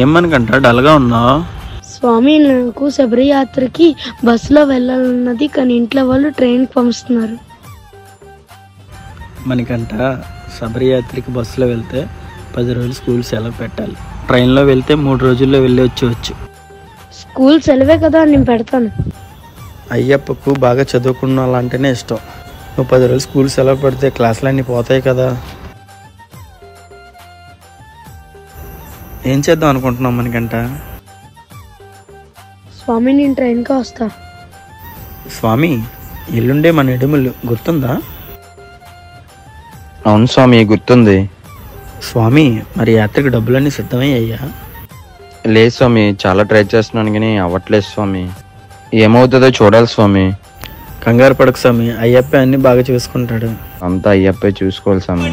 ఏమనుకంట డల్గా ఉన్నావు? స్వామి, నాకు శబరి యాత్రకి బస్సులో వెళ్ళాలన్నది, కానీ ఇంట్లో వాళ్ళు ట్రైన్కి పంపిస్తున్నారు. మనకంట శబరి యాత్రకి బస్సులో వెళ్తే 10 రోజులు స్కూల్ సెలవు పెట్టాలి. ట్రైన్లో వెళ్తే 3 రోజుల్లో వెళ్ళి వచ్చేవచ్చు. స్కూల్ సెలవే కదా, నేను పెడతాను. అయ్యప్పకు బాగా చదువుకున్న వాళ్ళంటేనే ఇష్టం. నువ్వు 10 రోజులు స్కూల్ సెలవు పెడితే క్లాసులన్నీ పోతాయి కదా. ఏం చేద్దాం అనుకుంటున్నాం మనకంట? స్వామి, నేను ట్రైన్కి వస్తా. స్వామి, ఎల్లుండే మన ఎడుములు గుర్తుందా? అవును స్వామి, గుర్తుంది. స్వామి, మరి యాత్రకు డబ్బులన్నీ సిద్ధమయ్యాయా? లేదు స్వామి, చాలా ట్రై చేస్తున్నాను కానీ అవ్వట్లేదు స్వామి. ఏమవుతుందో చూడాలి స్వామి. కంగారు పడకు స్వామి, అయ్యప్ప అన్ని బాగా చూసుకుంటాడు. అంతా అయ్యప్పే చూసుకోవాలి స్వామి.